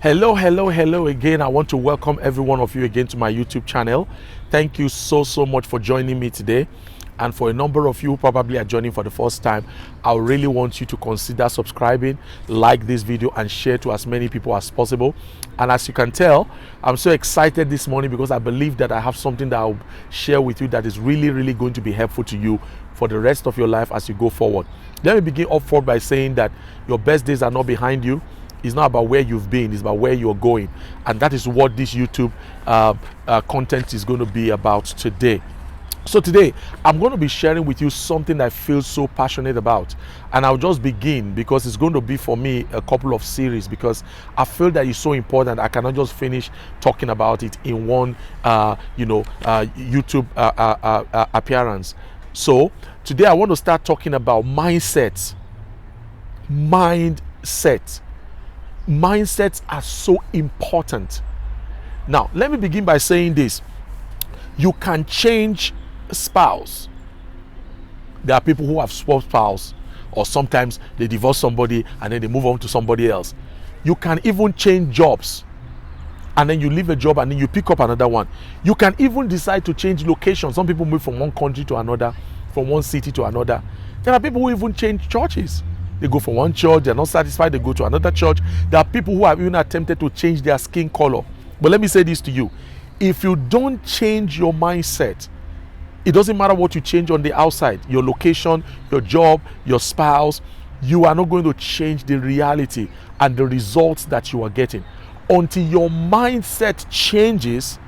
Hello again. I want to welcome every one of you again to my YouTube channel. Thank you so much for joining me today. And for a number of you who probably are joining for the first time, I really want you to consider subscribing, like this video, and share to as many people as possible. And as you can tell, I'm so excited this morning because I believe that I have something that I'll share with you that is really going to be helpful to you for the rest of your life as you go forward. Let me begin up front by saying that your best days are not behind you. It's not about where you've been, it's about where you're going. And that is what this YouTube content is going to be about today. So today, I'm going to be sharing with you something I feel so passionate about. And I'll just begin because it's going to be for me a couple of series because I feel that it's so important. I cannot just finish talking about it in one YouTube appearance. So today I want to start talking about mindset. Mindsets are so important. Now, let me begin by saying this. You can change spouse. There are people who have swapped spouse, or sometimes they divorce somebody and then they move on to somebody else. You can even change jobs, and then you leave a job and then you pick up another one. You can even decide to change location. Some people move from one country to another, from one city to another. There are people who even change churches. They go from one church, they're not satisfied, they go to another church. There are people who have even attempted to change their skin color. But let me say this to you. If you don't change your mindset, it doesn't matter what you change on the outside, your location, your job, your spouse, you are not going to change the reality and the results that you are getting. Until your mindset changes,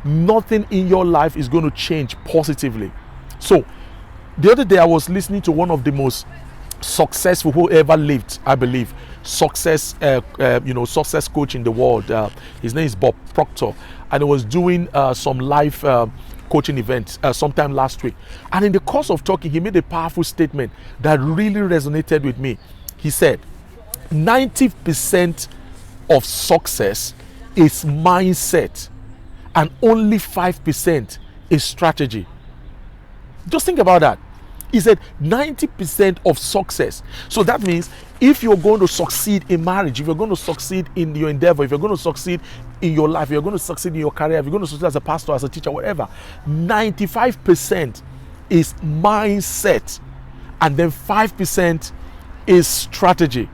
nothing in your life is going to change positively. So, the other day I was listening to one of the most successful who ever lived, I believe, success coach in the world. His name is Bob Proctor, and he was doing some live coaching events sometime last week. And in the course of talking, he made a powerful statement that really resonated with me. He said, 90% of success is mindset, and only 5% is strategy. Just think about that. He said 90% of success. So that means if you're going to succeed in marriage, if you're going to succeed in your endeavor, if you're going to succeed in your life, if you're going to succeed in your career, if you're going to succeed as a pastor, as a teacher, whatever, 95% is mindset, and then 5% is strategy.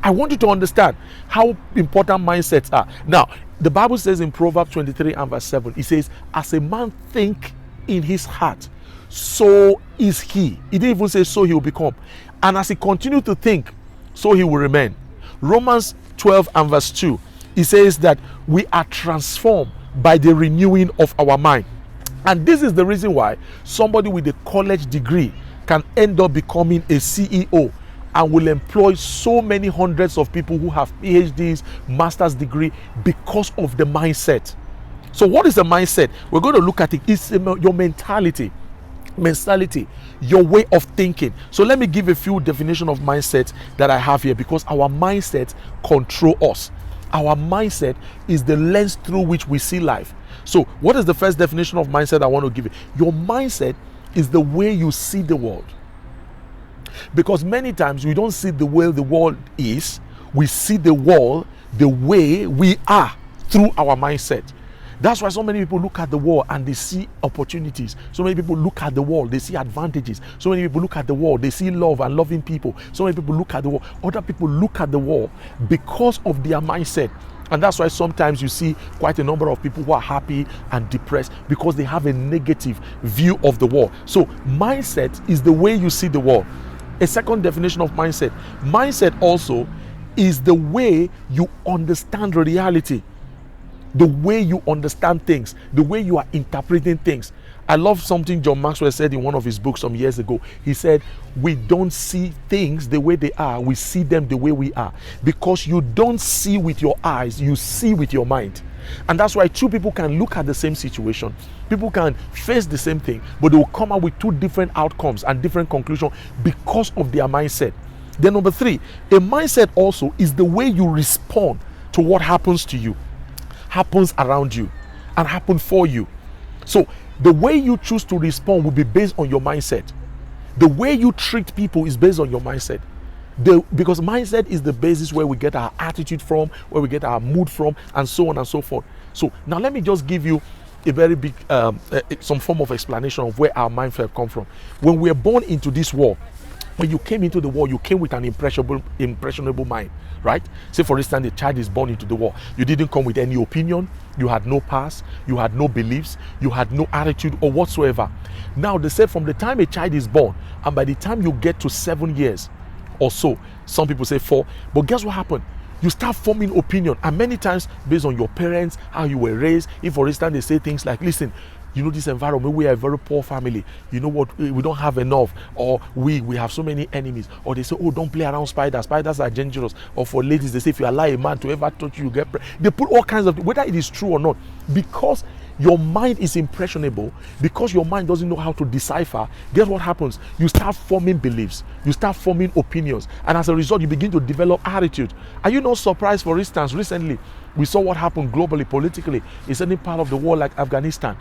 I want you to understand how important mindsets are. Now, the Bible says in Proverbs 23 and verse 7, it says, as a man think in his heart, so is he. He didn't even say so he will become. And as he continued to think, so he will remain. Romans 12 and verse 2, it says that we are transformed by the renewing of our mind. And this is the reason why somebody with a college degree can end up becoming a CEO and will employ so many hundreds of people who have PhDs, master's degree, because of the mindset. So what is the mindset? We're going to look at it. It's your mentality, your way of thinking. So let me give a few definitions of mindset that I have here, because our mindset control us. Our mindset is the lens through which we see life. So what is the first definition of mindset I want to give you? Your mindset is the way you see the world. Because many times we don't see the way the world is. We see the world the way we are through our mindset. That's why so many people look at the world and they see opportunities. So many people look at the world, they see advantages. So many people look at the world, they see love and loving people. So many people look at the world. Other people look at the world because of their mindset. And that's why sometimes you see quite a number of people who are happy and depressed because they have a negative view of the world. So mindset is the way you see the world. A second definition of mindset also is the way you understand reality. The way you understand things, the way you are interpreting things. I love something John Maxwell said in one of his books some years ago. He said, we don't see things the way they are, we see them the way we are. Because you don't see with your eyes, you see with your mind. And that's why two people can look at the same situation. People can face the same thing, but they will come out with two different outcomes and different conclusions because of their mindset. Then number three, a mindset also is the way you respond to what happens to you, happens around you, and happen for you. So the way you choose to respond will be based on your mindset. The way you treat people is based on your mindset. Because mindset is the basis where we get our attitude from, where we get our mood from, and so on and so forth. So now let me just give you a very big some form of explanation of where our mindset come from. When we are born into this world, when you came into the world, you came with an impressionable mind, right? Say for instance, a child is born into the world. You didn't come with any opinion, you had no past, you had no beliefs, you had no attitude or whatsoever. Now they say from the time a child is born, and by the time you get to 7 years or so, some people say 4, but guess what happened? You start forming opinion, and many times based on your parents, how you were raised. If for instance they say things like, listen, you know, this environment, we are a very poor family, you know what, we don't have enough, or we have so many enemies, or they say, oh, don't play around spiders are dangerous, or for ladies they say, if you allow a man to ever touch you, get they put all kinds of, whether it is true or not, because your mind is impressionable, because your mind doesn't know how to decipher. Guess what happens? You start forming beliefs, you start forming opinions, and as a result you begin to develop attitude. Are you not surprised? For instance, recently we saw what happened globally, politically, in certain part of the world like Afghanistan.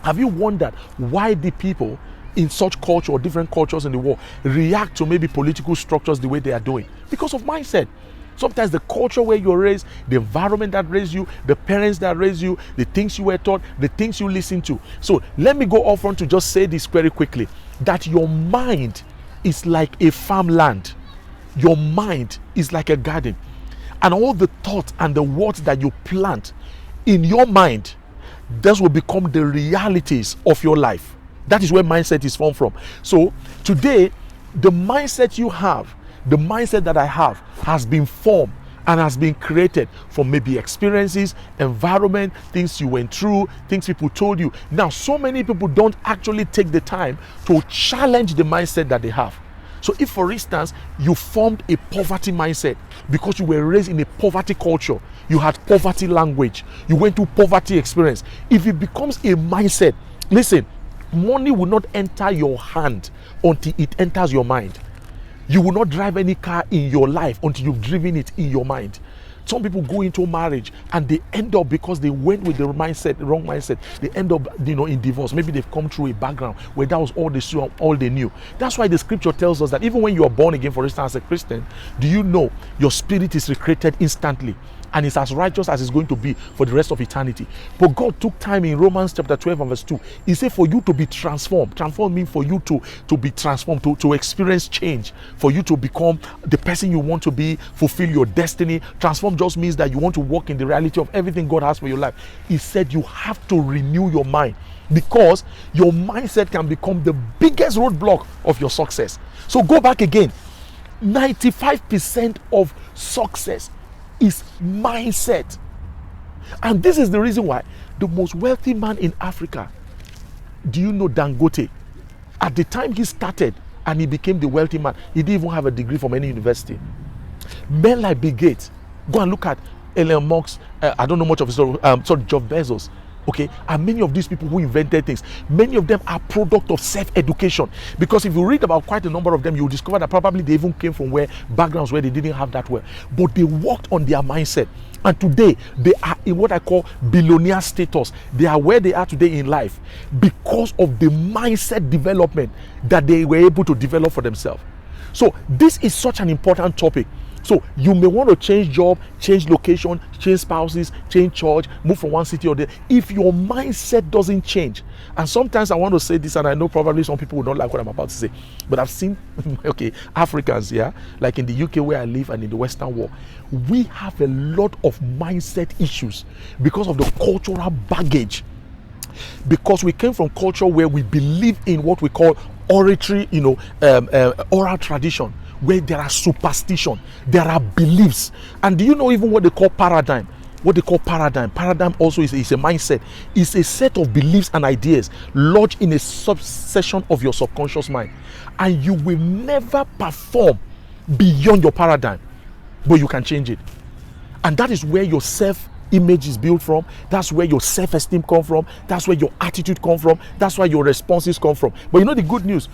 Have you wondered why the people in such culture or different cultures in the world react to maybe political structures the way they are doing? Because of mindset. Sometimes the culture where you're raised, the environment that raised you, the parents that raised you, the things you were taught, the things you listen to. So let me go off front to just say this very quickly, that your mind is like a farmland. Your mind is like a garden. And all the thoughts and the words that you plant in your mind, this will become the realities of your life. That is where mindset is formed from. So today, the mindset you have, the mindset that I have, has been formed and has been created from maybe experiences, environment, things you went through, things people told you. Now, so many people don't actually take the time to challenge the mindset that they have. So if, for instance, you formed a poverty mindset because you were raised in a poverty culture, you had poverty language, you went through poverty experience, if it becomes a mindset, listen, money will not enter your hand until it enters your mind. You will not drive any car in your life until you've driven it in your mind. Some people go into marriage and they end up, because they went with the wrong mindset, they end up, in divorce. Maybe they've come through a background where that was all they saw, all they knew. That's why the scripture tells us that even when you are born again, for instance, as a Christian, do you know your spirit is recreated instantly? And it's as righteous as it's going to be for the rest of eternity. But God took time in Romans chapter 12 and verse 2. He said for you to be transformed. Transform means for you to be transformed, to experience change, for you to become the person you want to be, fulfill your destiny. Transform just means that you want to walk in the reality of everything God has for your life. He said you have to renew your mind, because your mindset can become the biggest roadblock of your success. So go back again. 95% of success is mindset. And this is the reason why the most wealthy man in Africa, do you know Dangote? At the time he started and he became the wealthy man, he didn't even have a degree from any university. Men like Bill Gates, go and look at Elon Musk, I don't know much of his story, Jeff Bezos. Okay, and many of these people who invented things, many of them are product of self-education. Because if you read about quite a number of them, you'll discover that probably they even came from backgrounds where they didn't have that well. But they worked on their mindset. And today, they are in what I call billionaire status. They are where they are today in life because of the mindset development that they were able to develop for themselves. So this is such an important topic. So you may want to change job, change location, change spouses, change church, move from one city or the other. If your mindset doesn't change, and sometimes I want to say this, and I know probably some people will not like what I'm about to say, but I've seen, Africans, like in the UK where I live and in the Western world, we have a lot of mindset issues because of the cultural baggage. Because we came from culture where we believe in what we call oratory, oral tradition, where there are superstition, there are beliefs. And do you know even what they call paradigm? What they call paradigm also is a mindset. It's a set of beliefs and ideas lodged in a subsection of your subconscious mind, and you will never perform beyond your paradigm, but you can change it. And that is where your self-image is built from. That's where your self-esteem comes from. That's where your attitude comes from. That's where your responses come from. But you know the good news?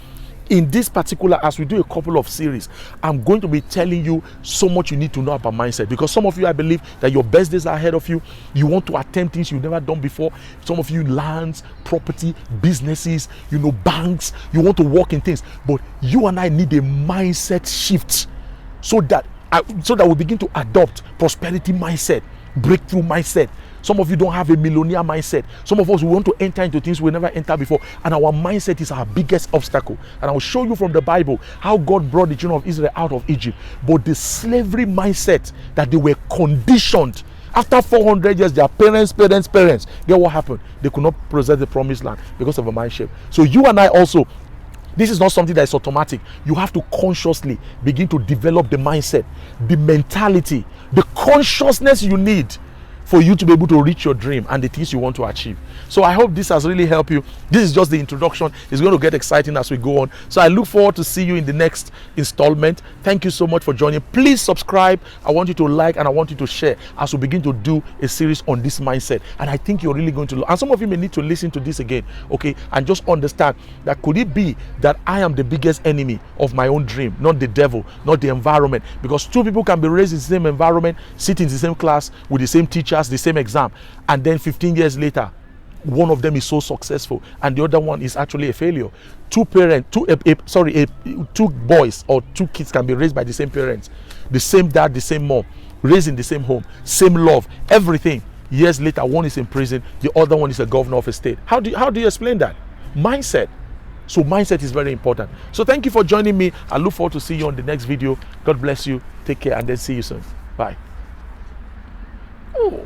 In this particular, as we do a couple of series, I'm going to be telling you so much you need to know about mindset. Because some of you, I believe that your best days are ahead of you. You want to attempt things you've never done before. Some of you, lands, property, businesses, banks. You want to work in things. But you and I need a mindset shift so that we begin to adopt prosperity mindset, breakthrough mindset. Some of you don't have a millionaire mindset. Some of us, we want to enter into things we never entered before, and our mindset is our biggest obstacle. And I'll show you from the Bible how God brought the children of Israel out of Egypt. But the slavery mindset that they were conditioned, after 400 years, their parents, get what happened? They could not possess the promised land because of a mind shift. So you and I also, this is not something that is automatic. You have to consciously begin to develop the mindset, the mentality, the consciousness you need for you to be able to reach your dream and the things you want to achieve. So I hope this has really helped you. This is just the introduction. It's going to get exciting as we go on. So I look forward to see you in the next installment. Thank you so much for joining. Please subscribe. I want you to like and I want you to share as we begin to do a series on this mindset. And I think you're really going to, and some of you may need to listen to this again, okay, and just understand that could it be that I am the biggest enemy of my own dream, not the devil, not the environment. Because two people can be raised in the same environment, sit in the same class with the same teachers, the same exam, and then 15 years later one of them is so successful and the other one is actually a failure. Two boys or two kids can be raised by the same parents, the same dad, the same mom, raised in the same home, same love, everything. Years later, one is in prison, the other one is a governor of a state. How do you explain that? Mindset. So mindset is very important. So thank you for joining me. I look forward to see you on the next video. God bless you. Take care and then see you soon. Bye.